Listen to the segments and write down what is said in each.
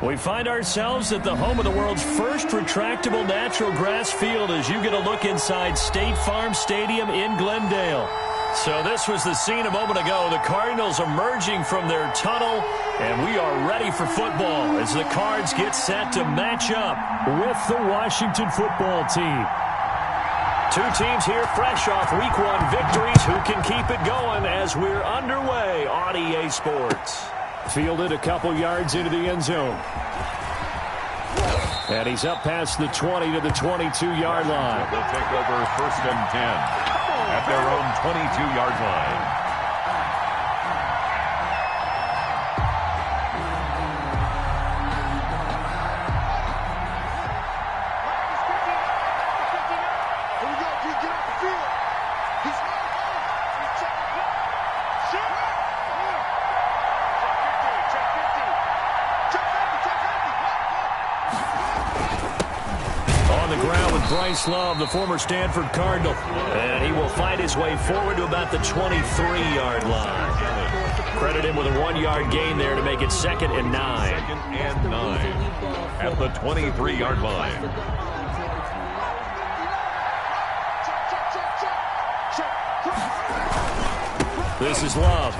We find ourselves at the home of the world's first retractable natural grass field as you get a look inside State Farm Stadium in Glendale. So this was the scene a moment ago. The Cardinals emerging from their tunnel, and we are ready for football as the Cards get set to match up with the Washington football team. Two teams here fresh off Week 1 victories. Who can keep it going as we're underway on EA Sports? Fielded a couple yards into the end zone. And he's up past the 20 to the 22-yard line. They'll take over 1st and 10 at their own 22-yard line. Bryce Love, the former Stanford Cardinal, and he will find his way forward to about the 23-yard line. Credit him with a 1-yard gain there to make it 2nd and 9. 2nd and 9 at the 23-yard line. This is Love.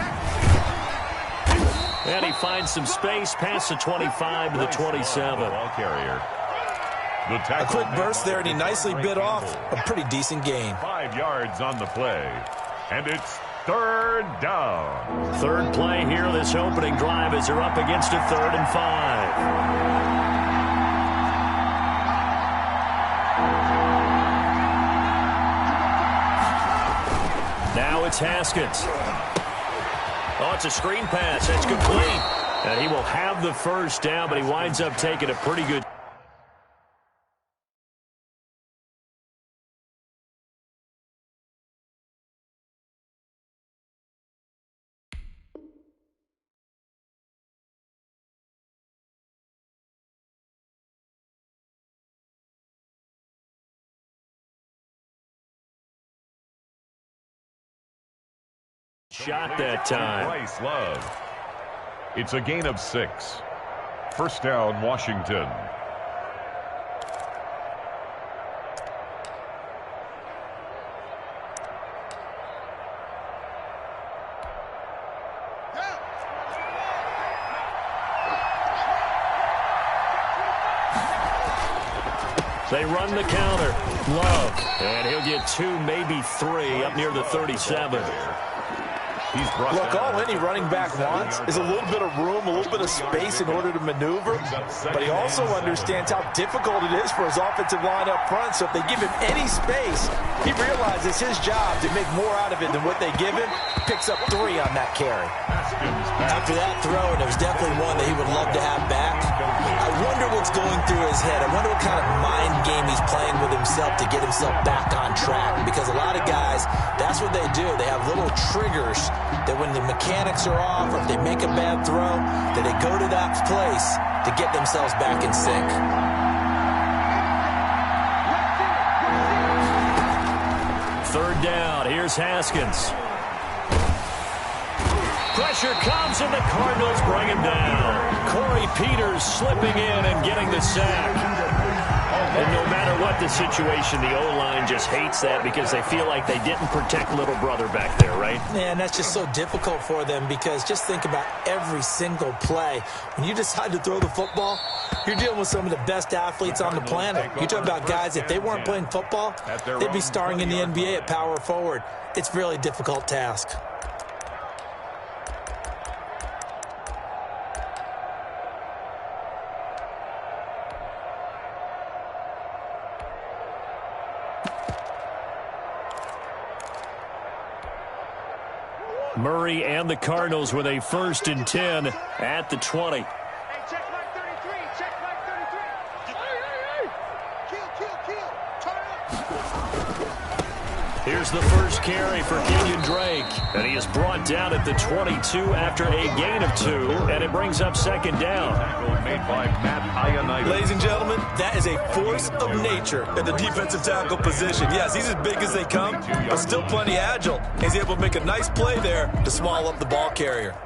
And he finds some space past the 25 to the 27. Ball carrier. A quick burst there, and he nicely bit off a pretty decent gain. 5 yards on the play, and it's 3rd down. Third play here, this opening drive, as they're up against a 3rd and 5. Now it's Haskins. Oh, it's a screen pass. It's complete. And he will have the first down, but he winds up taking a pretty good. Shot that time. Bryce Love. It's a gain of 6. 1st down, Washington. They run the counter. Love. And he'll get 2, maybe 3 up near the 37. Look, all any running back wants is a little bit of room, a little bit of space in order to maneuver, but he also understands how difficult it is for his offensive line up front, so if they give him any space, he realizes his job to make more out of it than what they give him, picks up 3 on that carry. After that throw, and it was definitely one that he would love to have back, I wonder what's going through his head. I wonder what kind of mind game he's playing with himself to get himself back on track, because a lot of guys, that's what they do. They have little triggers that when the mechanics are off or if they make a bad throw, that they go to that place to get themselves back in sync. Third down. Here's Haskins. Pressure comes, and the Cardinals bring him down. Corey Peters slipping in and getting the sack. And no matter what the situation, the O-line just hates that because they feel like they didn't protect little brother back there, right? Man, that's just so difficult for them because just think about every single play. When you decide to throw the football, you're dealing with some of the best athletes on the planet. You talk about guys, if they weren't playing football, they'd be starring in the NBA at power forward. It's a really difficult task. Murray and the Cardinals with a 1st and 10 at the 20. Here's the first carry for Kenyon Drake. And he is brought down at the 22 after a gain of 2. And it brings up 2nd down. Made by Matt. Ladies and gentlemen, that is a force of nature at the defensive tackle position. Yes, he's as big as they come, but still plenty agile. He's able to make a nice play there to swallow up the ball carrier.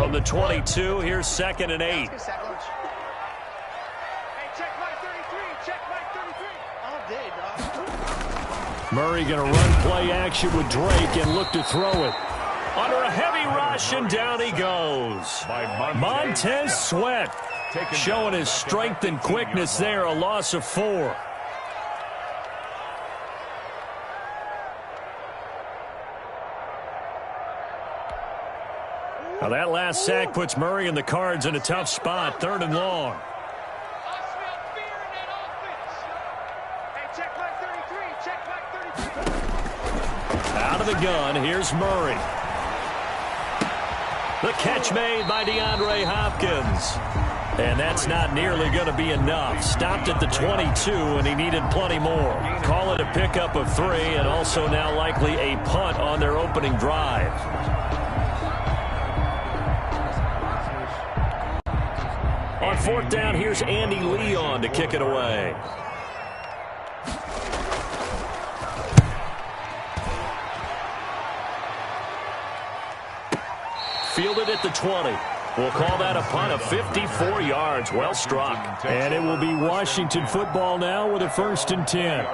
From the 22, here's 2nd and 8. Murray going to run play action with Drake and look to throw it. Under a heavy rush, and down he goes. Montez Sweat showing his strength and quickness there, a loss of 4. Now that last sack puts Murray and the Cards in a tough spot, 3rd and long. Out of the gun, here's Murray. The catch made by DeAndre Hopkins. And that's not nearly going to be enough. Stopped at the 22, and he needed plenty more. Call it a pickup of 3, and also now likely a punt on their opening drive. On 4th down, here's Andy Leon to kick it away. Fielded at the 20. We'll call that a punt of 54 yards. Well struck. And it will be Washington football now with a 1st and 10.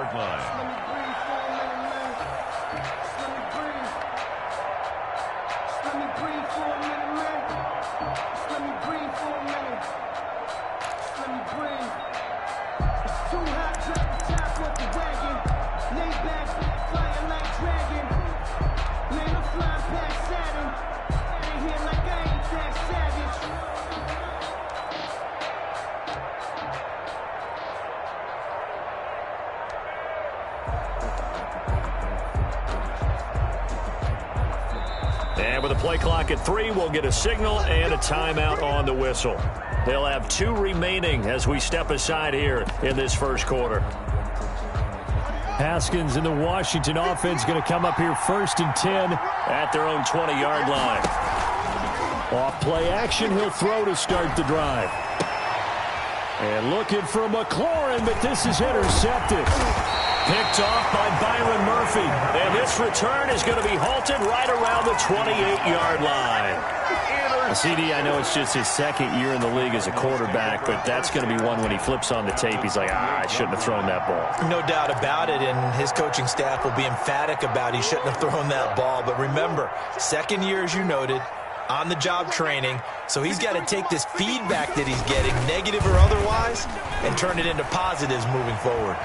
And with the play clock at 3, we'll get a signal and a timeout on the whistle. They'll have 2 remaining as we step aside here in this first quarter. Haskins and the Washington offense going to come up here 1st and 10 at their own 20-yard line. Off play action, he'll throw to start the drive. And looking for McLaurin, but this is intercepted. Picked off by Byron Murphy. And this return is going to be halted right around the 28-yard line. CD, I know it's just his 2nd year in the league as a quarterback, but that's going to be one when he flips on the tape. He's like, I shouldn't have thrown that ball. No doubt about it, and his coaching staff will be emphatic about he shouldn't have thrown that ball. But remember, 2nd year, as you noted, on-the-job training, so he's got to take this feedback that he's getting, negative or otherwise, and turn it into positives moving forward.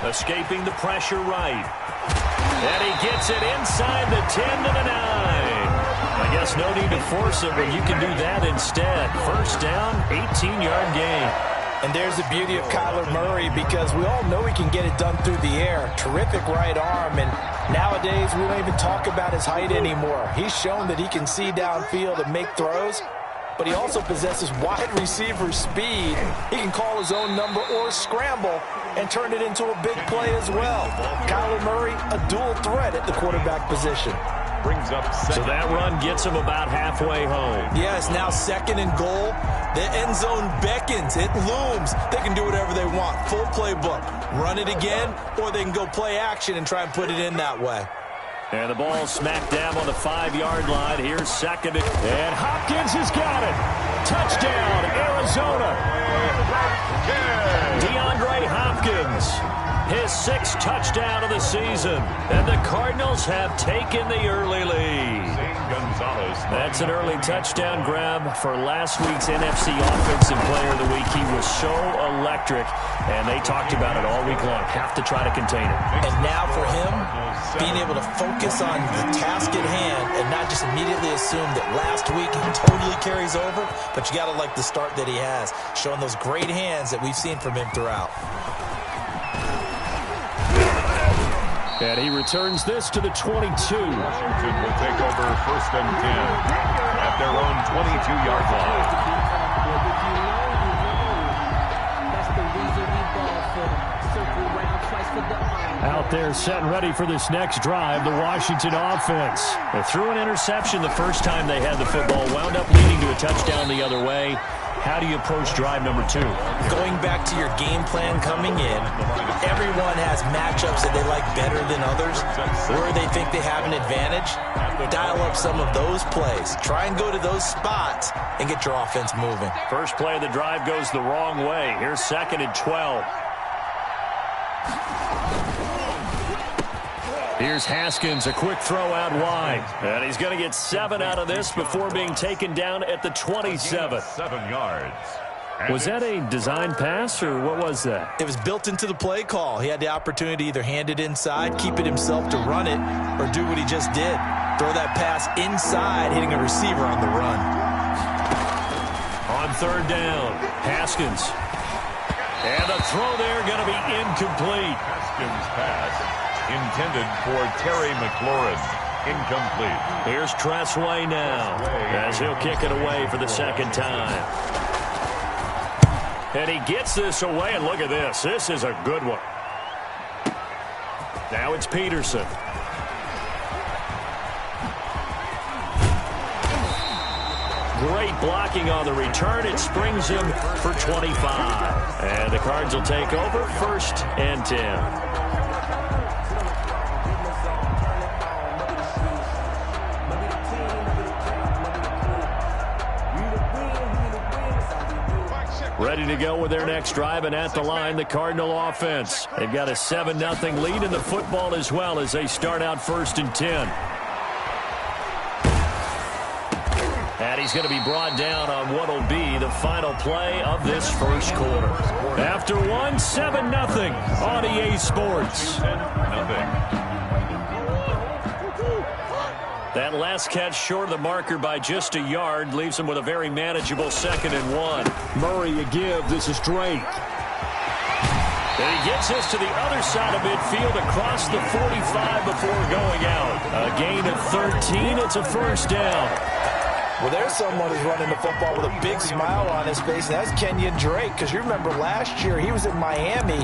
Escaping the pressure right. And he gets it inside the 10 to the 9. I guess no need to force it when you can do that instead. 1st down, 18-yard gain. And there's the beauty of Kyler Murray, because we all know he can get it done through the air. Terrific right arm, and nowadays we don't even talk about his height anymore. He's shown that he can see downfield and make throws, but he also possesses wide receiver speed. He can call his own number or scramble and turn it into a big play as well. Kyler Murray, a dual threat at the quarterback position. Brings up so that run gets him about halfway home. Yes, now 2nd and goal. The end zone beckons. It looms. They can do whatever they want. Full playbook. Run it again, or they can go play action and try and put it in that way. And the ball smack dab on the 5-yard line. Here's 2nd. And Hopkins has got it. Touchdown, Arizona. DeAndre Hopkins. His 6th touchdown of the season. And the Cardinals have taken the early lead. That's an early touchdown grab for last week's NFC Offensive Player of the Week. He was so electric, and they talked about it all week long. Have to try to contain it. And now for him, being able to focus on the task at hand and not just immediately assume that last week he totally carries over, but you got to like the start that he has, showing those great hands that we've seen from him throughout. And he returns this to the 22. Washington will take over 1st and 10 at their own 22-yard line. Out there set and ready for this next drive, the Washington offense. They threw an interception the first time they had the football, wound up leading to a touchdown the other way. how do you approach drive number 2? Going back to your game plan coming in, everyone has matchups that they like better than others, where they think they have an advantage. Dial up some of those plays. Try and go to those spots and get your offense moving. First play of the drive goes the wrong way. Here's 2nd and 12. Here's Haskins, a quick throw out wide. And he's going to get 7 out of this before being taken down at the 27. 7 yards. Was that a design pass, or what was that? It was built into the play call. He had the opportunity to either hand it inside, keep it himself to run it, or do what he just did. Throw that pass inside, hitting a receiver on the run. On 3rd down, Haskins. And the throw there going to be incomplete. Haskins pass intended for Terry McLaurin. Incomplete. Here's Tressway now, as he'll kick it away for the 2nd time. And he gets this away, and look at this. This is a good one. Now it's Peterson. Great blocking on the return. It springs him for 25. And the Cards will take over 1st and 10. Ready to go with their next drive, and at the line, the Cardinal offense. They've got a 7-0 lead in the football as well as they start out 1st and 10. And he's going to be brought down on what will be the final play of this 1st quarter. After 7-0 on EA Sports. That last catch short of the marker by just a yard leaves him with a very manageable 2nd and 1. Murray a give. This is Drake. And he gets this to the other side of midfield across the 45 before going out. A gain of 13. It's a 1st down. Well, there's someone who's running the football with a big smile on his face, and that's Kenyon Drake, because you remember last year he was in Miami,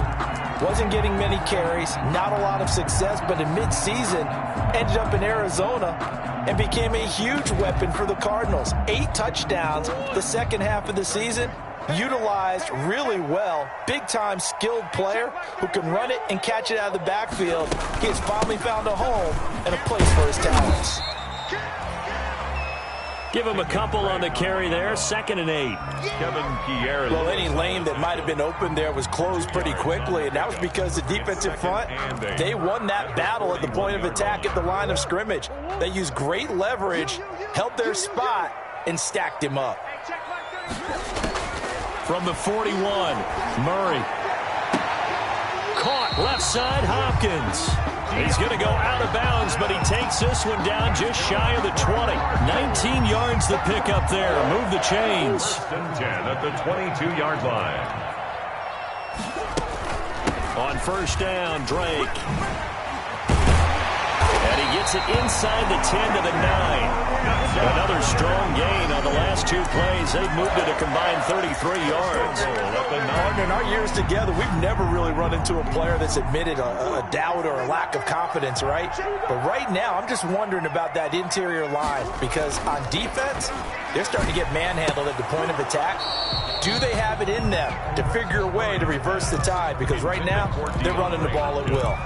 wasn't getting many carries, not a lot of success, but in midseason ended up in Arizona and became a huge weapon for the Cardinals. 8 touchdowns the 2nd half of the season, utilized really well. Big-time skilled player who can run it and catch it out of the backfield. He has finally found a home and a place for his talents. Give him a couple on the carry there. 2nd and 8. Kevin Pierre. Well, any lane that might have been open there was closed pretty quickly, and that was because the defensive front, they won that battle at the point of attack at the line of scrimmage. They used great leverage, held their spot, and stacked him up. From the 41, Murray. Caught left side, Hopkins. He's going to go out of bounds, but he takes this one down just shy of the 20. 19 yards to pick up there. Move the chains. 10 at the 22-yard line. On 1st down, Drake. And he gets it inside the 10 to the 9. Another strong gain on the last 2 plays. They've moved it a combined 33 yards. In our years together, we've never really run into a player that's admitted a doubt or a lack of confidence, right? But right now, I'm just wondering about that interior line, because on defense, they're starting to get manhandled at the point of attack. Do they have it in them to figure a way to reverse the tide? Because right now, they're running the ball at will.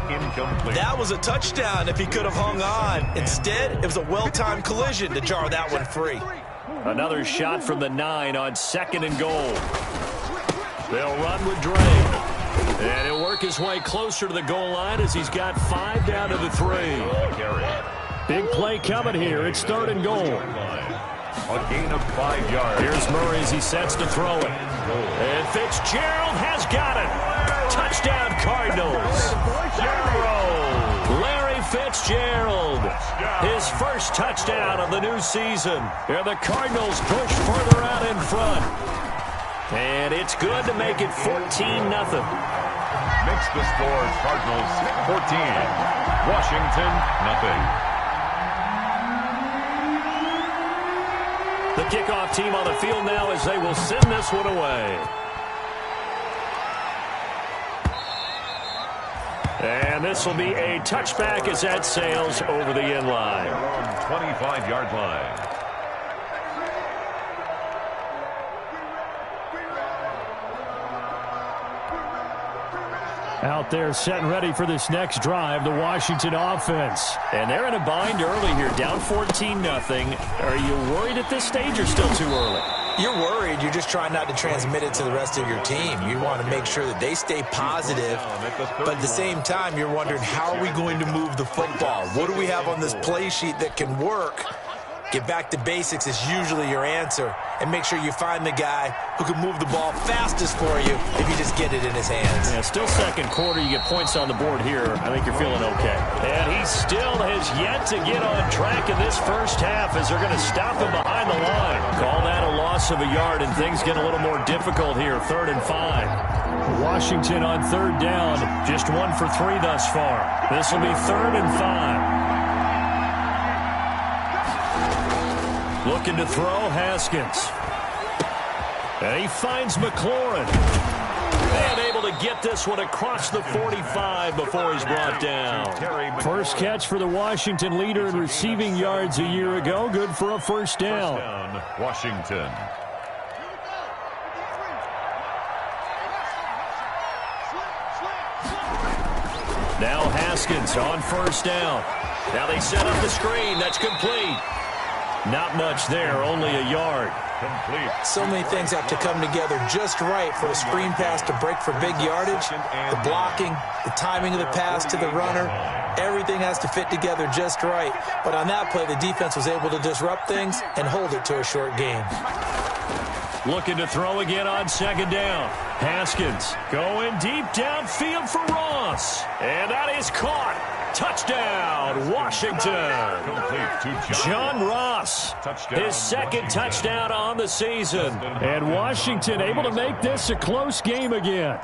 Incomplete. That was a touchdown if he could have hung on. Instead, it was a well-timed collision to jar that one free. Another shot from the 9 on 2nd and goal. They'll run with Drake. And he'll work his way closer to the goal line as he's got 5 down to the 3. Big play coming here. It's 3rd and goal. A gain of 5 yards. Here's Murray as he sets to throw it. And Fitzgerald has got it. Touchdown, Cardinals. Larry Fitzgerald. His first touchdown of the new season. And the Cardinals push further out in front. And it's good to make it 14-0. Makes the score Cardinals 14. Washington, nothing. The kickoff team on the field now as they will send this one away. And this will be a touchback as that sails over the end line. 25-yard line. Out there set and ready for this next drive, the Washington offense. And they're in a bind early here, down 14-0. Are you worried at this stage or still too early? You're worried. You're just trying not to transmit it to the rest of your team. You want to make sure that they stay positive, but at the same time, you're wondering, how are we going to move the football? What do we have on this play sheet that can work? Get back to basics is usually your answer, and make sure you find the guy who can move the ball fastest for you if you just get it in his hands. Yeah, still second quarter. You get points on the board here. I think you're feeling okay. And he still has yet to get on track in this first half as they're going to stop him behind the line. Call that a loss of a yard, and things get a little more difficult here. 3rd and 5. Washington on 3rd down. Just 1 for 3 thus far. This will be 3rd and 5. Looking to throw, Haskins. And he finds McLaurin. And able to get this one across the 45 before he's brought down. First catch for the Washington leader in receiving yards a year ago. Good for a first down. Washington. Now Haskins on first down. Now they set up the screen. That's complete. Not much there, only a yard. Complete. So many things have to come together just right for a screen pass to break for big yardage. The blocking, the timing of the pass to the runner, everything has to fit together just right. But on that play, the defense was able to disrupt things and hold it to a short game. Looking to throw again on 2nd down. Haskins going deep downfield for Ross. And that is caught. Touchdown, Washington. Complete to John Ross, Touchdown, his 2nd touchdown on the season. And Washington able to make this a close game again.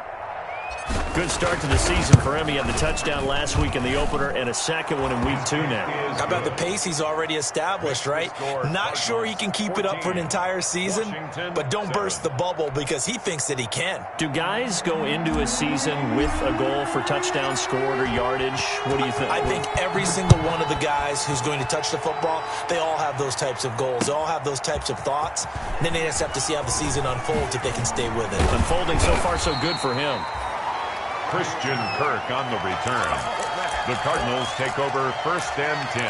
Good start to the season for him. He had the touchdown last week in the opener and a second one in week 2 now. How about the pace he's already established, right? Not sure he can keep it up for an entire season, but don't burst the bubble because he thinks that he can. Do guys go into a season with a goal for touchdowns scored or yardage? What do you think? I think every single one of the guys who's going to touch the football, they all have those types of goals. They all have those types of thoughts. And then they just have to see how the season unfolds if they can stay with it. Unfolding so far so good for him. Christian Kirk on the return. The Cardinals take over 1st and 10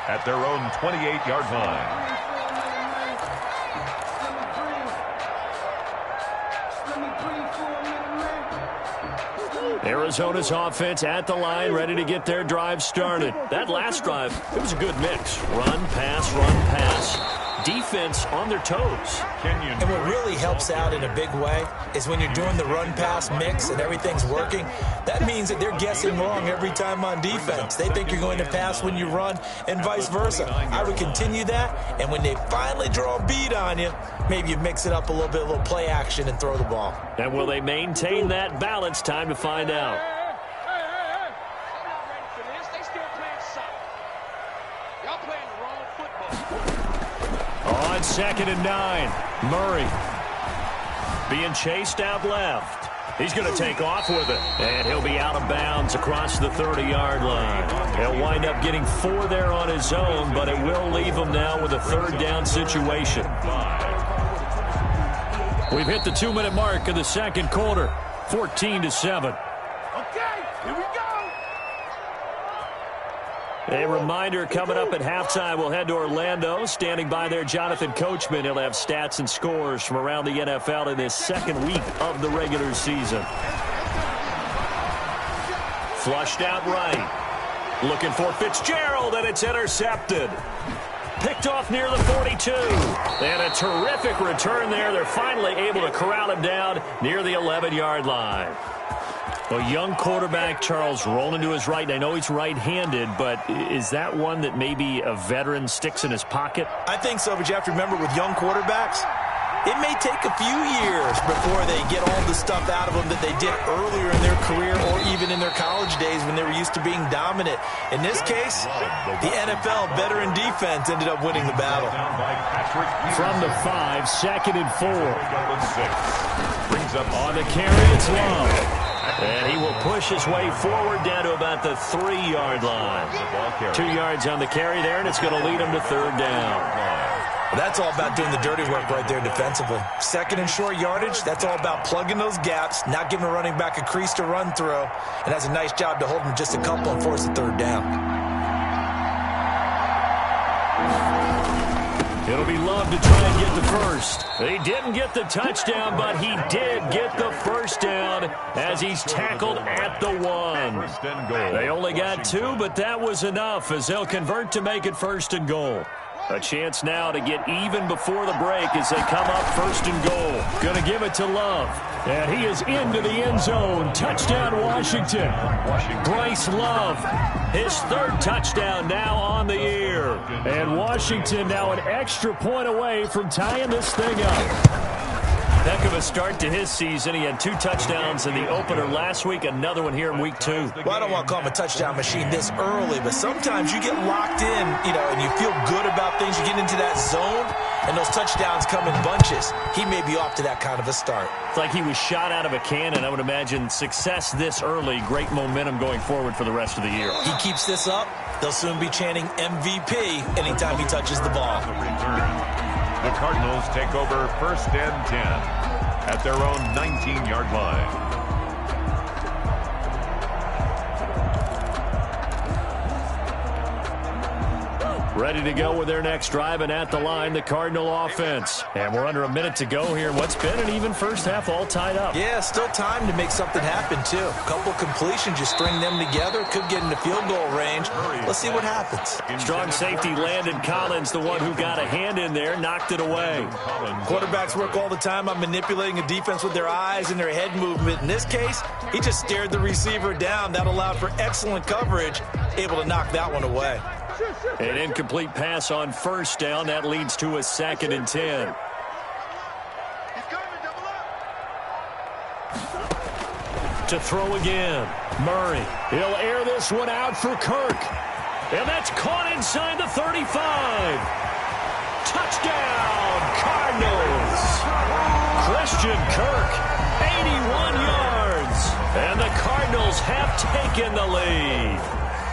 at their own 28-yard line. Arizona's offense at the line, ready to get their drive started. That last drive, it was a good mix. Run, pass, defense on their toes. And what really helps out in a big way is when you're doing the run-pass mix and everything's working, that means that they're guessing wrong every time on defense. They think you're going to pass when you run and vice versa. I would continue that, and when they finally draw a beat on you, maybe you mix it up a little play action and throw the ball. And will they maintain that balance? Time to find out. On 2nd and 9, Murray being chased out left. He's going to take off with it, and he'll be out of bounds across the 30-yard line. He'll wind up getting 4 there on his own, but it will leave him now with a 3rd down situation. We've hit the 2-minute mark of the 2nd quarter, 14-7. A reminder coming up at halftime, we'll head to Orlando. Standing by there, Jonathan Coachman. He'll have stats and scores from around the NFL in this 2nd week of the regular season. Flushed out right. Looking for Fitzgerald, and it's intercepted. Picked off near the 42. And a terrific return there. They're finally able to corral him down near the 11-yard line. A young quarterback, Charles, rolling to his right. I know he's right-handed, but is that one that maybe a veteran sticks in his pocket? I think so, but you have to remember with young quarterbacks, it may take a few years before they get all the stuff out of them that they did earlier in their career or even in their college days when they were used to being dominant. In this case, the NFL veteran defense ended up winning the battle. From the 5, 2nd and 4. On the carry, it's Love. And he will push his way forward down to about the 3-yard line. 2 yards on the carry there, and it's going to lead him to 3rd down. That's all about doing the dirty work right there defensively. Second and short yardage, that's all about plugging those gaps, not giving a running back a crease to run through, and has a nice job to hold him just a couple and force the third down. It'll be Love to try and get the first. He didn't get the touchdown, but he did get the first down as he's tackled at the 1. They only got 2, but that was enough as they'll convert to make it 1st and goal. A chance now to get even before the break as they come up 1st and goal. Going to give it to Love. And he is into the end zone. Touchdown, Washington. Bryce Love, his 3rd touchdown now on the year. And Washington now an extra point away from tying this thing up. Heck of a start to his season. He had 2 touchdowns in the opener last week, another one here in week 2. Well, I don't want to call him a touchdown machine this early, but sometimes you get locked in, and you feel good about things. You get into that zone, and those touchdowns come in bunches. He may be off to that kind of a start. It's like he was shot out of a cannon. I would imagine success this early, great momentum going forward for the rest of the year. He keeps this up, they'll soon be chanting MVP anytime he touches the ball. The Cardinals take over 1st and 10 at their own 19-yard line. Ready to go with their next drive, and at the line, the Cardinal offense. And we're under a minute to go here in what's been an even first half, all tied up. Yeah, still time to make something happen, too. A couple completions, you string them together, could get into field goal range. Let's see what happens. Strong safety Landon Collins, the one who got a hand in there, knocked it away. Quarterbacks work all the time on manipulating a defense with their eyes and their head movement. In this case, he just stared the receiver down. That allowed for excellent coverage, able to knock that one away. An incomplete pass on 1st down. That leads to a 2nd and 10. To throw again. Murray. He'll air this one out for Kirk. And that's caught inside the 35. Touchdown, Cardinals. Christian Kirk, 81 yards. And the Cardinals have taken the lead.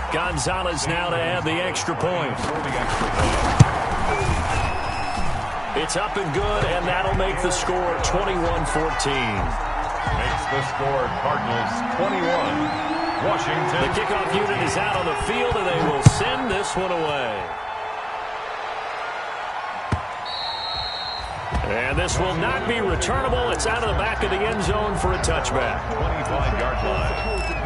Gonzalez now to add the extra point. It's up and good, and that'll make the score 21-14. Makes the score Cardinals 21. Washington. The kickoff unit is out on the field, and they will send this one away. And this will not be returnable. It's out of the back of the end zone for a touchback. 25-yard line.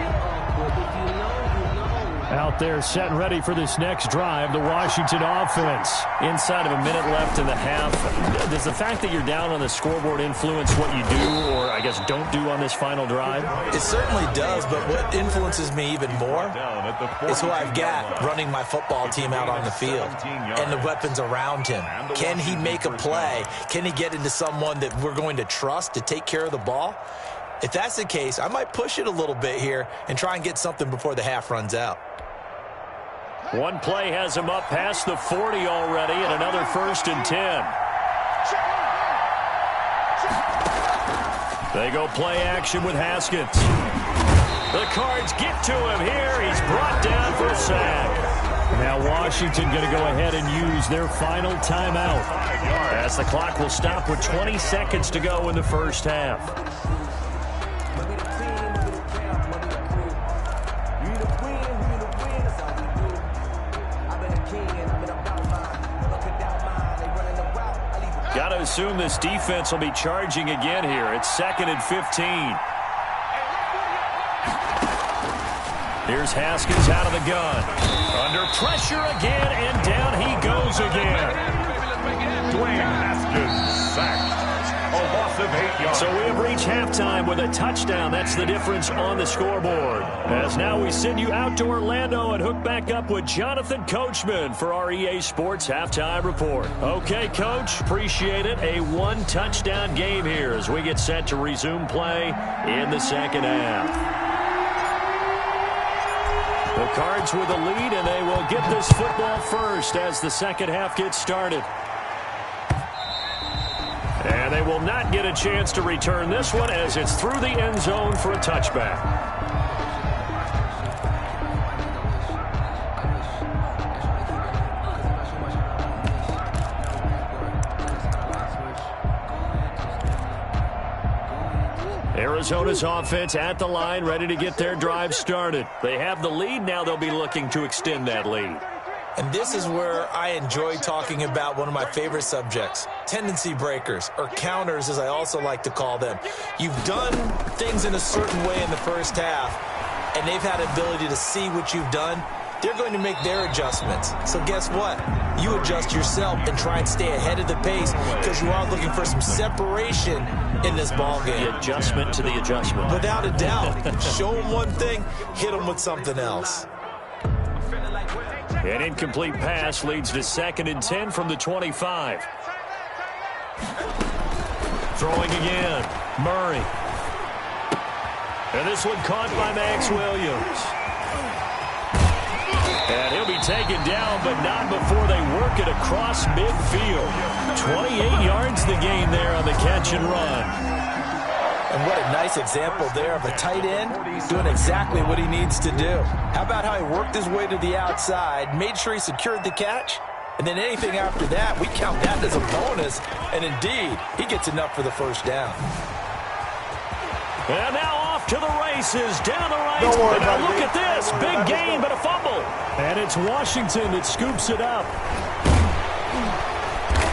Out there set and ready for this next drive, the Washington offense. Inside of a minute left in the half. Does the fact that you're down on the scoreboard influence what you do or, I guess, don't do on this final drive? It certainly does, but what influences me even more is who I've got running my football team out on the field and the weapons around him. Can he make a play? Can he get into someone that we're going to trust to take care of the ball? If that's the case, I might push it a little bit here and try and get something before the half runs out. One play has him up past the 40 already, and another 1st and 10. They go play action with Haskins. The Cards get to him here. He's brought down for a sack. Now Washington going to go ahead and use their final timeout, as the clock will stop with 20 seconds to go in the first half. Got to assume this defense will be charging again here. It's 2nd and 15. Here's Haskins out of the gun. Under pressure again, and down he goes again. Dwayne Haskins sacked. A loss of 8 yards. So we have reached halftime with a touchdown. That's the difference on the scoreboard. As now we send you out to Orlando and hook back up with Jonathan Coachman for our EA Sports Halftime Report. Okay, Coach, appreciate it. A 1-touchdown game here as we get set to resume play in the second half. The Cards with the lead, and they will get this football first as the second half gets started. And they will not get a chance to return this one as it's through the end zone for a touchback. Arizona's offense at the line, ready to get their drive started. They have the lead. Now they'll be looking to extend that lead. And this is where I enjoy talking about one of my favorite subjects, tendency breakers, or counters as I also like to call them. You've done things in a certain way in the first half, and they've had the ability to see what you've done. They're going to make their adjustments. So guess what? You adjust yourself and try and stay ahead of the pace because you are looking for some separation in this ball game. The adjustment to the adjustment. Without a doubt. Show them one thing, hit them with something else. An incomplete pass leads to 2nd and 10 from the 25. Throwing again. Murray. And this one caught by Max Williams. And he'll be taken down, but not before they work it across midfield. 28 yards the gain there on the catch and run. And what a nice example there of a tight end doing exactly what he needs to do. How about how he worked his way to the outside, made sure he secured the catch, and then anything after that, we count that as a bonus. And indeed, he gets enough for the first down. And now off to the races, down the right. And now look at this, big gain, but a fumble. And it's Washington that scoops it up.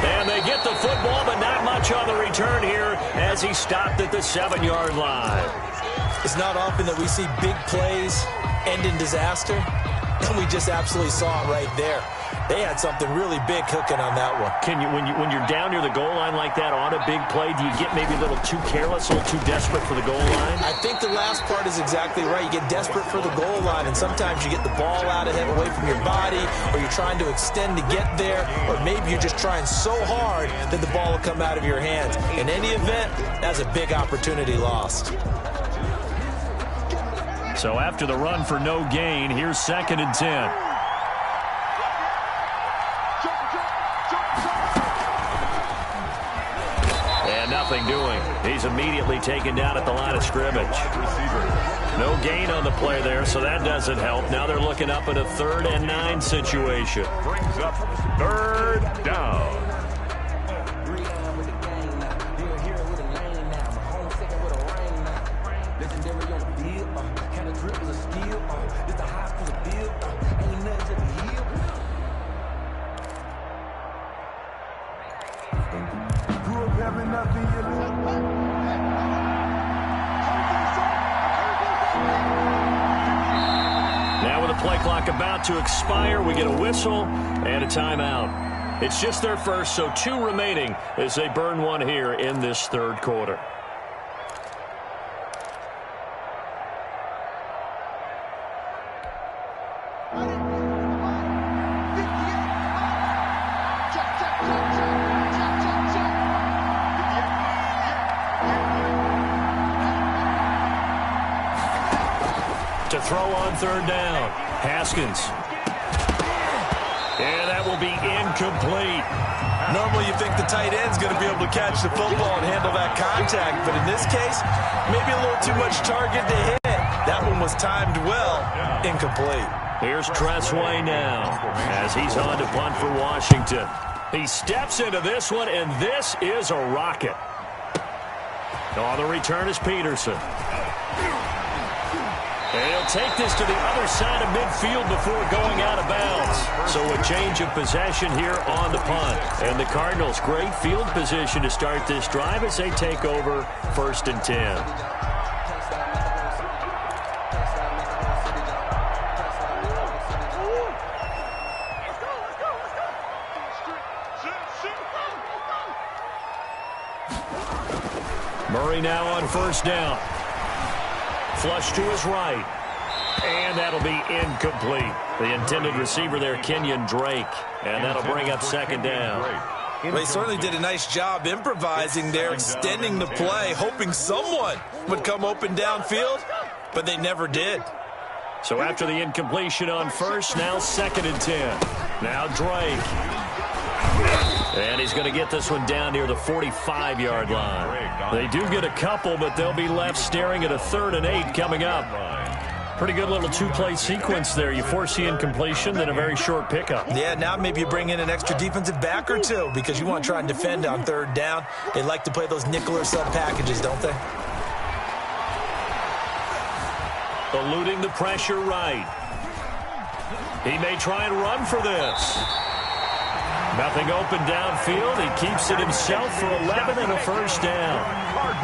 And they get the football, but not much on the return here as he stopped at the 7-yard line. It's not often that we see big plays end in disaster, and we just absolutely saw it right there. They had something really big cooking on that one. Can you, when you're down near the goal line like that on a big play, do you get maybe a little too careless, a little too desperate for the goal line? I think the last part is exactly right. You get desperate for the goal line, and sometimes you get the ball out ahead away from your body, or you're trying to extend to get there, or maybe you're just trying so hard that the ball will come out of your hands. In any event, that's a big opportunity lost. So after the run for no gain, here's 2nd and 10. Nothing doing. He's immediately taken down at the line of scrimmage. No gain on the play there, so that doesn't help. Now they're looking up at a 3rd and 9 situation. Brings up 3rd down. Now with the play clock about to expire, we get a whistle and a timeout. It's just their first, so 2 remaining as they burn one here in this 3rd quarter. To throw on 3rd down. Haskins. And that will be incomplete. Normally you think the tight end's going to be able to catch the football and handle that contact, but in this case, maybe a little too much target to hit. That one was timed well. Incomplete. Here's Tressway now as he's on to punt for Washington. He steps into this one, and this is a rocket. On the return is Peterson. And he'll take this to the other side of midfield before going out of bounds. So a change of possession here on the punt. And the Cardinals, great field position to start this drive as they take over 1st and 10. Murray now on 1st down. Flush to his right. And that'll be incomplete. The intended receiver there, Kenyon Drake. And that'll bring up 2nd down. Well, they certainly did a nice job improvising there, extending the play, hoping someone would come open downfield, but they never did. So after the incompletion on 1st, now 2nd and 10. Now Drake. And he's going to get this one down near the 45-yard line. They do get a couple, but they'll be left staring at a 3rd and 8 coming up. Pretty good little 2-play sequence there. You force the incompletion, then a very short pickup. Yeah, now maybe you bring in an extra defensive back or 2 because you want to try and defend on 3rd down. They like to play those nickel or sub packages, don't they? Eluding the pressure right. He may try and run for this. Nothing open downfield. He keeps it himself for 11 and a first down.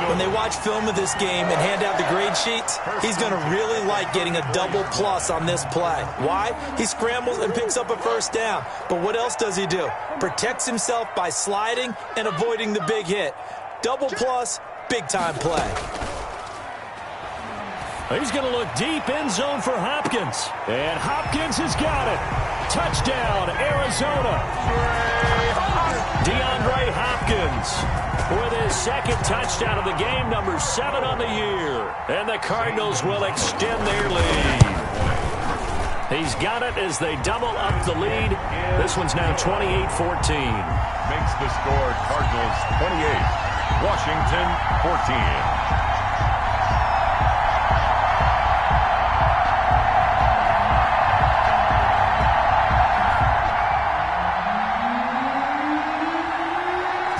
When they watch film of this game and hand out the grade sheets, he's going to really like getting a double plus on this play. Why? He scrambles and picks up a first down. But what else does he do? Protects himself by sliding and avoiding the big hit. Double plus, big-time play. He's going to look deep end zone for Hopkins. And Hopkins has got it. Touchdown, Arizona. DeAndre Hopkins with his second touchdown of the game, number 7 on the year. And the Cardinals will extend their lead. He's got it as they double up the lead. This one's now 28-14. Makes the score Cardinals 28, Washington 14.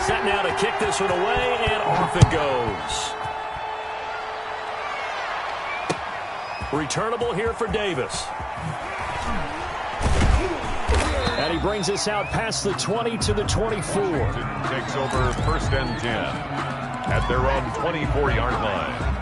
Set now to kick this one away, and off it goes. Returnable here for Davis. And he brings us out past the 20 to the 24. Takes over first and 10 at their own 24-yard line.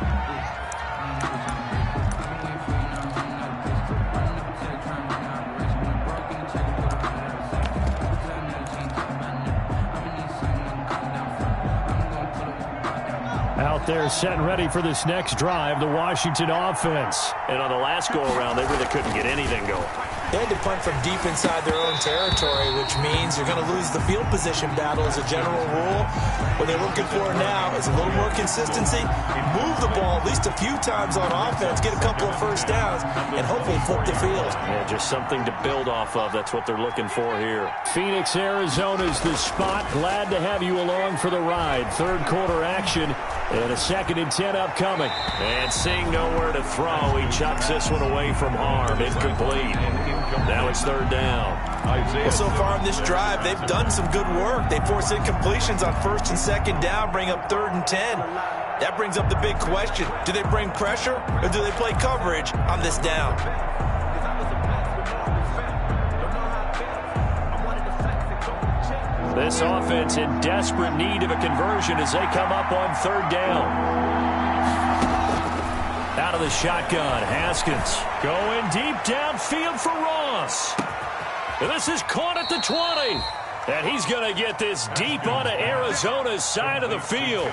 Out there set and ready for this next drive, the Washington offense. And on the last go-around, they really couldn't get anything going. They had to punt from deep inside their own territory, which means you're going to lose the field position battle as a general rule. What they're looking for now is a little more consistency, move the ball at least a few times on offense, get a couple of first downs, and hopefully flip the field. Yeah, just something to build off of. That's what they're looking for here. Phoenix, Arizona's the spot. Glad to have you along for the ride. Third quarter action. And a 2nd and 10 upcoming. And seeing nowhere to throw, he chucks this one away from harm. Incomplete. Now it's 3rd down. Well, so far in this drive, they've done some good work. They force incompletions on 1st and 2nd down, bring up 3rd and 10. That brings up the big question. Do they bring pressure or do they play coverage on this down? This offense in desperate need of a conversion as they come up on 3rd down. Out of the shotgun, Haskins going deep downfield for Ross. And this is caught at the 20. And he's going to get this deep onto Arizona's side of the field.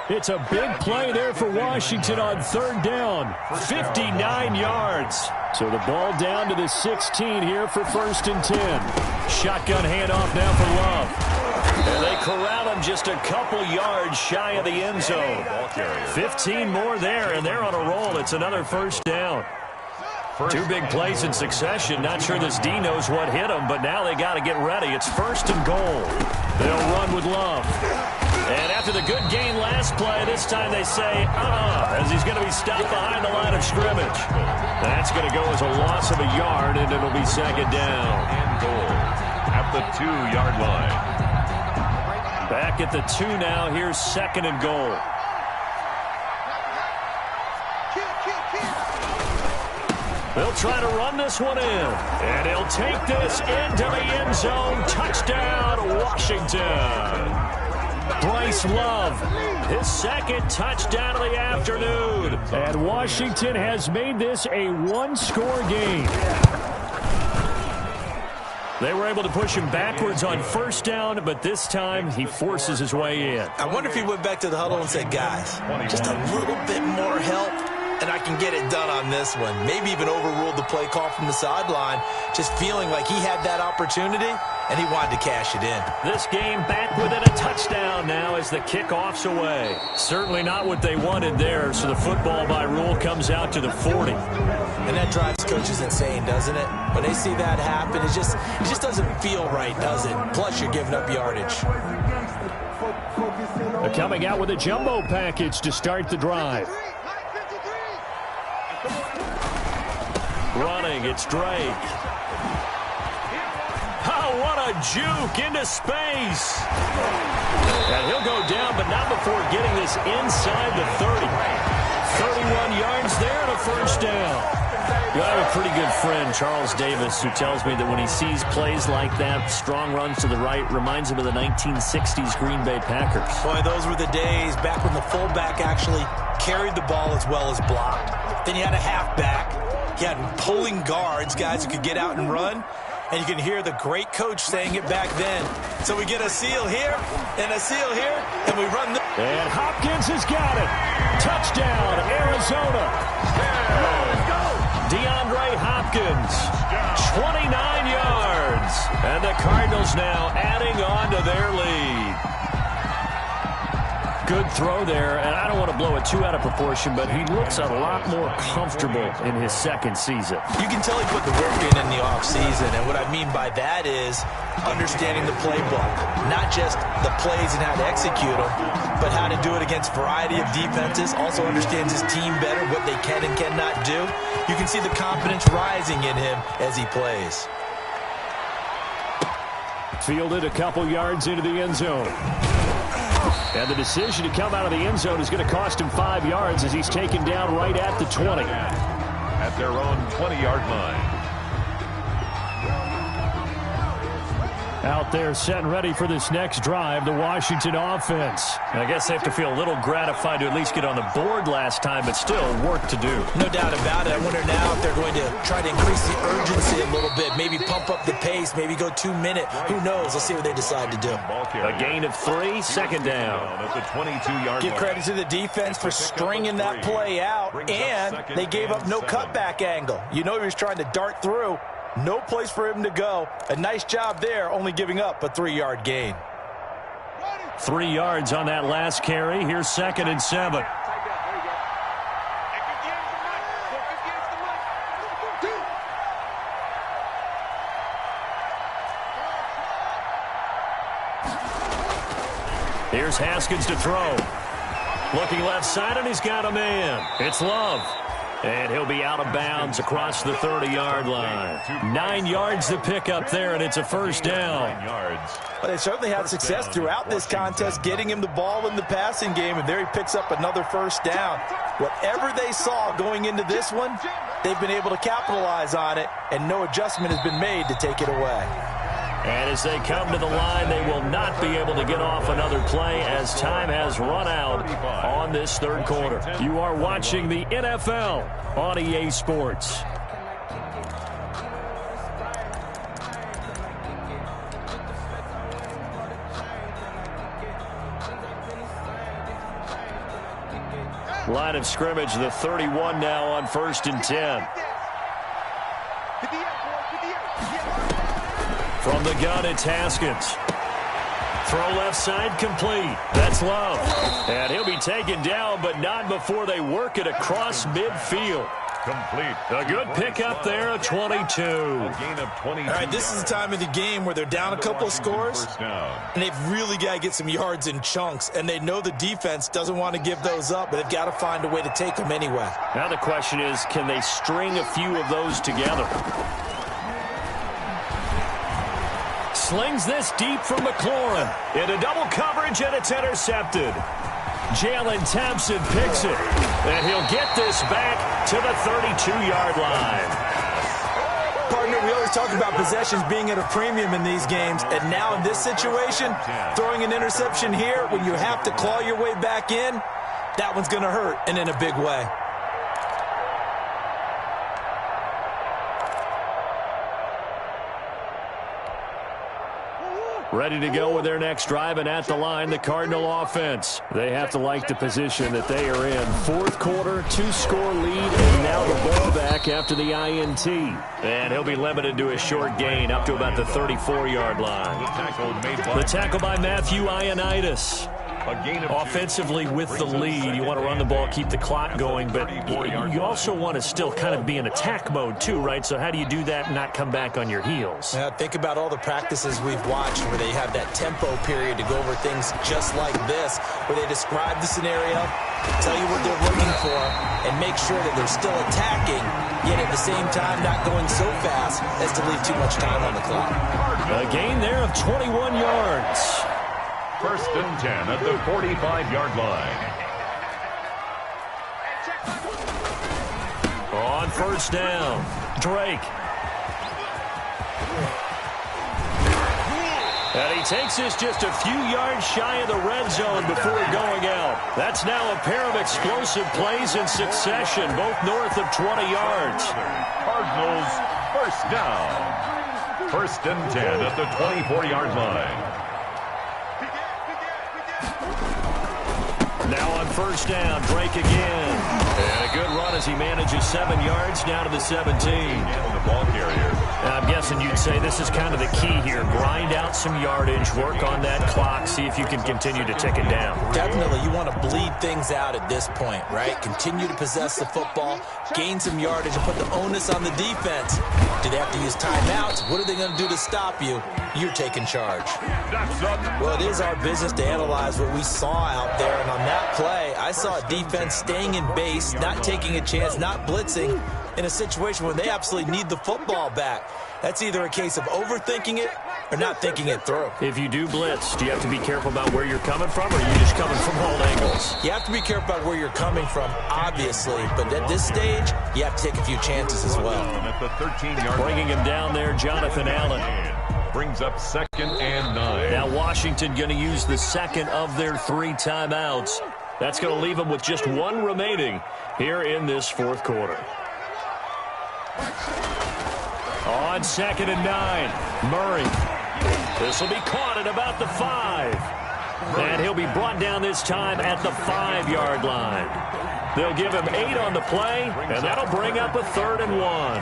It's a big play there for Washington on 3rd down. 59 yards. So the ball down to the 16 here for 1st and 10. Shotgun handoff now for Love. And they corral him just a couple yards shy of the end zone. 15 more there, and they're on a roll. It's another 1st down. 2 big plays in succession. Not sure this D knows what hit him, but now they got to get ready. It's 1st and goal. They'll run with Love. And after the good gain last play, this time they say, as he's going to be stopped behind the line of scrimmage. That's going to go as a loss of a yard, and it'll be 2nd down. And goal at the 2-yard line. Back at the 2 now. Here's 2nd and goal. They'll try to run this one in. And he'll take this into the end zone. Touchdown, Washington. Bryce Love, his 2nd touchdown of the afternoon. And Washington has made this a 1-score game. They were able to push him backwards on 1st down, but this time he forces his way in. I wonder if he went back to the huddle and said, guys, just a little bit more help, and I can get it done on this one. Maybe even overruled the play call from the sideline, just feeling like he had that opportunity, and he wanted to cash it in. This game back within a touchdown now as the kickoff's away. Certainly not what they wanted there, so the football by rule comes out to the 40. And that drives coaches insane, doesn't it? When they see that happen, it just doesn't feel right, does it? Plus, you're giving up yardage. Coming out with a jumbo package to start the drive. Running, it's Drake. Oh, what a juke into space. And he'll go down, but not before getting this inside the 30. 31 yards there. and a first down. I have a pretty good friend, Charles Davis, who tells me that when he sees plays like that, strong runs to the right, reminds him of the 1960s Green Bay Packers. Boy, those were the days back when the fullback actually carried the ball as well as blocked. Then you had a halfback. You had pulling guards, guys who could get out and run. And you can hear the great coach saying it back then. So we get a seal here and a seal here, and we run the... And Hopkins has got it. Touchdown, Arizona. DeAndre Hopkins, 29 yards. And the Cardinals now adding on to their lead. Good throw there, and I don't want to blow it too out of proportion, but he looks a lot more comfortable in his second season. You can tell he put the work in the offseason, and what I mean by that is understanding the playbook. Not just the plays and how to execute them, but how to do it against a variety of defenses. Also understands his team better, what they can and cannot do. You can see the confidence rising in him as he plays. Fielded a couple yards into the end zone. And the decision to come out of the end zone is going to cost him 5 yards as he's taken down right at the 20. At their own 20-yard line. Out there set and ready for this next drive, the Washington offense. And I guess they have to feel a little gratified to at least get on the board last time, but still work to do. No doubt about it. I wonder now if they're going to try to increase the urgency a little bit, maybe pump up the pace, maybe go 2-minute. Who knows? Let's see what they decide to do. A gain of 3, second down. At the 22-yard Give credit to the defense for stringing that play out, and they gave up no cutback angle. You know he was trying to dart through. No place for him to go. A nice job there, only giving up a 3-yard gain. 3 yards on that last carry. Here's 2nd and 7. Here's Haskins to throw. Looking left side, and he's got a man. It's Love. And he'll be out of bounds across the 30-yard line. 9 yards to pick up there, and it's a first down. Well, they certainly had success throughout this contest getting him the ball in the passing game, and there he picks up another first down. Whatever they saw going into this one, they've been able to capitalize on it, and no adjustment has been made to take it away. And as they come to the line, they will not be able to get off another play as time has run out on this third quarter. You are watching the NFL on EA Sports. Line of scrimmage, the 31 now on 1st and 10. From the gun, it's Haskins. Throw left side, complete. That's Love. And he'll be taken down, but not before they work it across midfield. Complete. A good pickup there, a 22. A gain of 22. All right, this is the time of the game where they're down a couple of scores, and they've really got to get some yards in chunks, and they know the defense doesn't want to give those up, but they've got to find a way to take them anyway. Now the question is, can they string a few of those together? Slings this deep from McLaurin. Into double coverage, and it's intercepted. Jalen Thompson picks it. And he'll get this back to the 32-yard line. Partner, we always talk about possessions being at a premium in these games, and now in this situation, throwing an interception here when you have to claw your way back in, that one's going to hurt, and in a big way. Ready to go with their next drive, and at the line, the Cardinal offense. They have to like the position that they are in. Fourth quarter, 2-score lead, and now the ball back after the INT. And he'll be limited to a short gain up to about the 34-yard line. The tackle by Matthew Ioannidis. Offensively with the lead, you want to run the ball, keep the clock going, but you also want to still kind of be in attack mode too, right? So how do you do that and not come back on your heels? Yeah, think about all the practices we've watched where they have that tempo period to go over things just like this, where they describe the scenario, tell you what they're looking for, and make sure that they're still attacking, yet at the same time not going so fast as to leave too much time on the clock. A gain there of 21 yards. 1st and 10 at the 45-yard line. on first down. Drake. And he takes this just a few yards shy of the red zone before going out. That's now a pair of explosive plays in succession, both north of 20 yards. Cardinals first down. First and 10 at the 24-yard line. Now on first down, Drake again. And a good run as he manages 7 yards down to the 17. And the ball carrier. I'm guessing you'd say this is kind of the key here. Grind out some yardage, work on that clock, see if you can continue to tick it down. Definitely, you want to bleed things out at this point, right? Continue to possess the football, gain some yardage, and put the onus on the defense. Do they have to use timeouts? What are they going to do to stop you? You're taking charge. Well, it is our business to analyze what we saw out there, and on that play, I saw a defense staying in base, not taking a chance, not blitzing, in a situation where they absolutely need the football back. That's either a case of overthinking it or not thinking it through. If you do blitz, do you have to be careful about where you're coming from, or are you just coming from all angles? You have to be careful about where you're coming from, obviously, but at this stage, you have to take a few chances as well. At the 13-yard Bringing him down there, Jonathan Allen. Brings up 2nd and 9. Now Washington going to use the second of their 3 timeouts. That's going to leave them with just 1 remaining here in this fourth quarter. On 2nd and 9, Murray. This will be caught at about the 5. And he'll be brought down this time at the 5-yard line. They'll give him 8 on the play, and that'll bring up a 3rd and 1.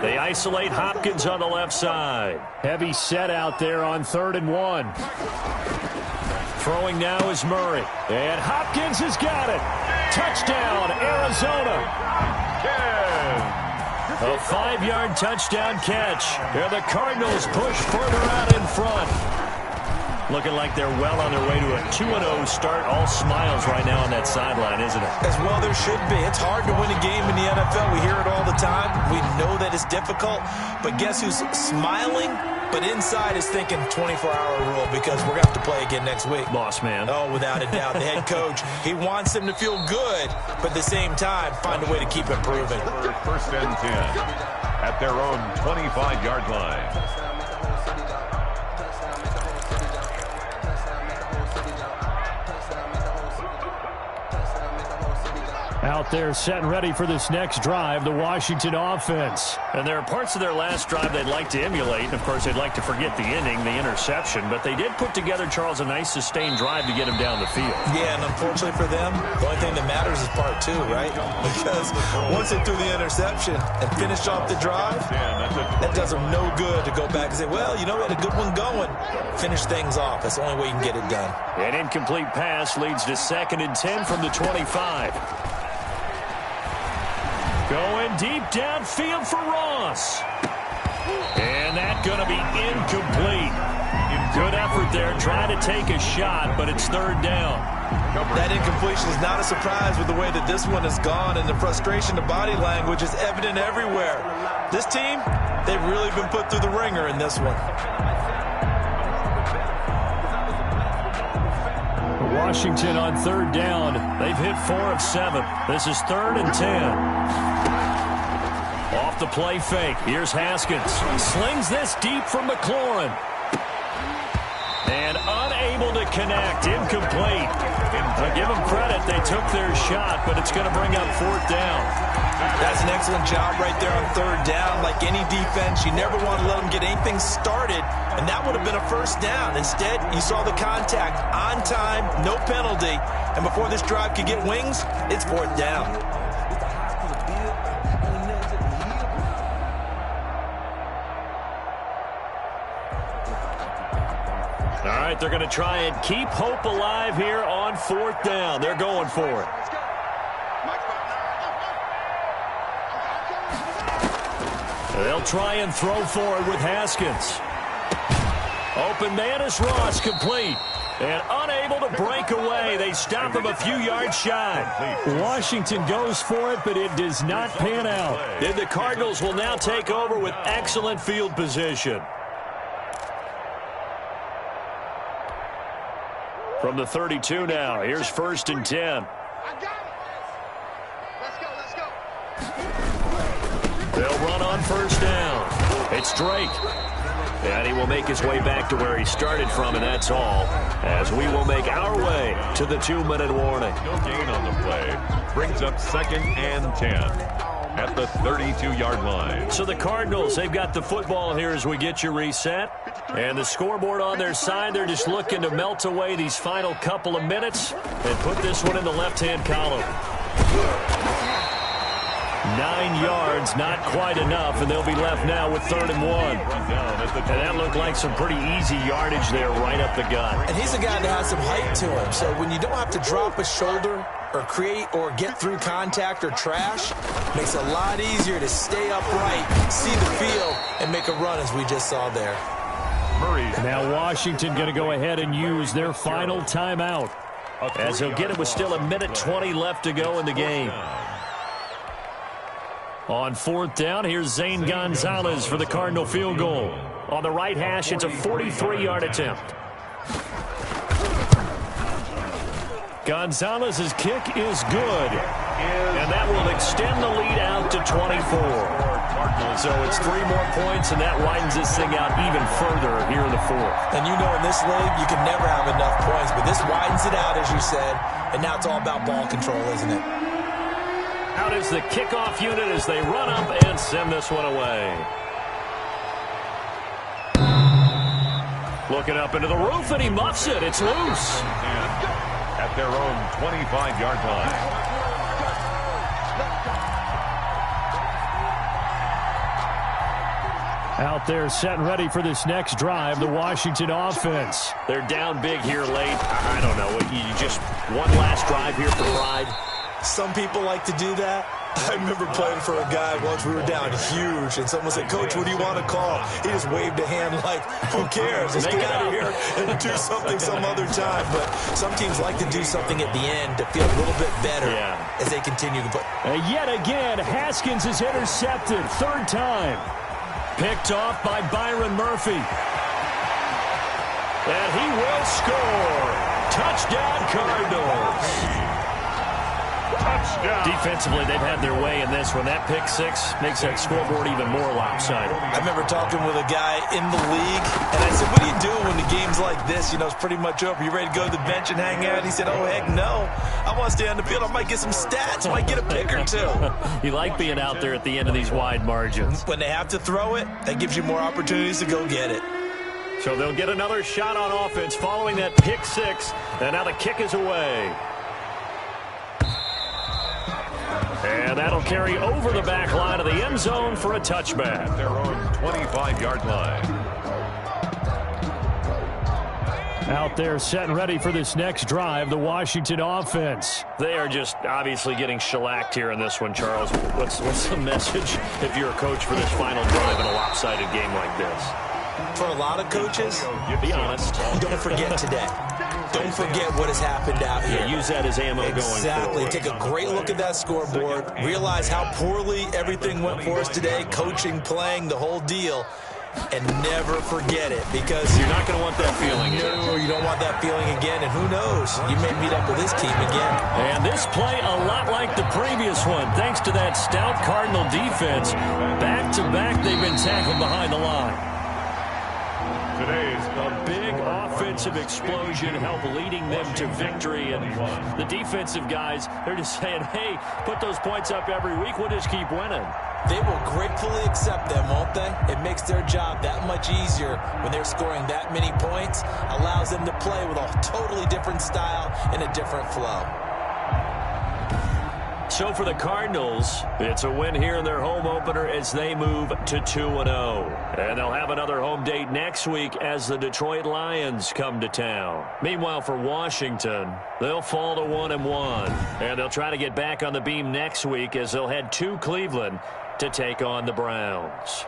They isolate Hopkins on the left side. Heavy set out there on 3rd and 1. Throwing now is Murray. And Hopkins has got it. Touchdown, Arizona. A 5-yard touchdown catch. And the Cardinals push further out in front. Looking like they're well on their way to a 2-0 start. All smiles right now on that sideline, isn't it? As well there should be. It's hard to win a game in the NFL. We hear it all the time. We know that it's difficult. But guess who's smiling? But inside is thinking 24-hour rule, because we're going to have to play again next week. Boss man. Oh, without a doubt. The head coach, he wants them to feel good, but at the same time, find a way to keep improving. First and 10 at their own 25-yard line. Out there set and ready for this next drive, the Washington offense. And there are parts of their last drive they'd like to emulate. And, of course, they'd like to forget the inning, the interception. But they did put together, Charles, a nice sustained drive to get him down the field. Yeah, and unfortunately for them, the only thing that matters is part 2, right? Because once they threw the interception and finished off the drive, that does them no good to go back and say, well, you know, we had a good one going. Finish things off. That's the only way you can get it done. An incomplete pass leads to 2nd and 10 from the 25. Going deep downfield for Ross. And that's going to be incomplete. Good effort there, trying to take a shot, but it's 3rd down. That incompletion is not a surprise with the way that this one has gone, and the frustration, the body language is evident everywhere. This team, they've really been put through the ringer in this one. Washington on 3rd down. They've hit 4 of 7. This is 3rd and 10. Off the play fake. Here's Haskins. Slings this deep from McLaurin. And unable to connect. Incomplete. Give them credit. They took their shot, but it's going to bring up 4th down. That's an excellent job right there on 3rd down. Like any defense, you never want to let them get anything started, and that would have been a 1st down. Instead, you saw the contact on time, no penalty, and before this drive could get wings, it's 4th down. All right, they're going to try and keep hope alive here on 4th down. They're going for it. They'll try and throw forward with Haskins. Open man is Ross, complete. And unable to break away. They stop him a few yards shy. Washington goes for it, but it does not pan out. And the Cardinals will now take over with excellent field position. From the 32 now, here's 1st and 10. They'll run on first down. It's Drake. And he will make his way back to where he started from, and that's all, as we will make our way to the 2-minute warning. No gain on the play. Brings up 2nd and 10 at the 32-yard line. So the Cardinals, they've got the football here as we get you reset. And the scoreboard on their side, they're just looking to melt away these final couple of minutes and put this one in the left-hand column. 9 yards, not quite enough, and they'll be left now with 3rd and 1. And that looked like some pretty easy yardage there right up the gut. And he's a guy that has some height to him, so when you don't have to drop a shoulder or create or get through contact or trash, makes it a lot easier to stay upright, see the field, and make a run as we just saw there. Now Washington going to go ahead and use their final timeout, as they'll get it with still 1:20 left to go in the game. On 4th down, here's Zane Gonzalez for the Cardinal field goal. On the right hash, it's a 43-yard attempt. Gonzalez's kick is good, and that will extend the lead out to 24. So it's 3 more points, and that widens this thing out even further here in the 4th. And you know in this league, you can never have enough points, but this widens it out, as you said, and now it's all about ball control, isn't it? Out is the kickoff unit as they run up and send this one away. Looking up into the roof, and he muffs it. It's loose. At their own 25-yard line. Out there set and ready for this next drive, the Washington offense. They're down big here late. I don't know. You just one last drive here for pride. Some people like to do that. I remember playing for a guy once. We were down huge, and someone said, "Coach, what do you want to call?" He just waved a hand like, who cares? Let's get out of here and do something some other time. But some teams like to do something at the end to feel a little bit better as they continue to put. Yet again, Haskins is intercepted. 3rd time. Picked off by Byron Murphy. And he will score. Touchdown, Cardinals. Touchdown. Defensively, they've had their way in this one. That pick 6 makes that scoreboard even more lopsided. I remember talking with a guy in the league, and I said, what do you do when the game's like this? You know, it's pretty much over. You ready to go to the bench and hang out? And he said, oh, heck no. I want to stay on the field. I might get some stats. I might get a pick or 2. You like being out there at the end of these wide margins. When they have to throw it, that gives you more opportunities to go get it. So they'll get another shot on offense following that pick 6, and now the kick is away. And that'll carry over the back line of the end zone for a touchback. Their own 25-yard line. Out there set and ready for this next drive, the Washington offense. They are just obviously getting shellacked here in this one, Charles. What's the message if you're a coach for this final drive in a lopsided game like this? For a lot of coaches, be honest, don't forget today. Don't forget what has happened out here. Yeah, use that as ammo going forward. Exactly. Take a great look at that scoreboard. Realize how poorly everything went for us today. Coaching, playing, the whole deal. And never forget it, because you're not going to want that feeling again. No, you don't want that feeling again. And who knows? You may meet up with this team again. And this play a lot like the previous one, thanks to that stout Cardinal defense. Back-to-back, they've been tackled behind the line. Today's a big offensive explosion helped leading them to victory, and the defensive guys, they're just saying, hey, put those points up every week, we'll just keep winning. They will gratefully accept them, won't they? It makes their job that much easier when they're scoring that many points, allows them to play with a totally different style and a different flow. So for the Cardinals, it's a win here in their home opener as they move to 2-0. And they'll have another home date next week as the Detroit Lions come to town. Meanwhile, for Washington, they'll fall to 1-1. And they'll try to get back on the beam next week as they'll head to Cleveland to take on the Browns.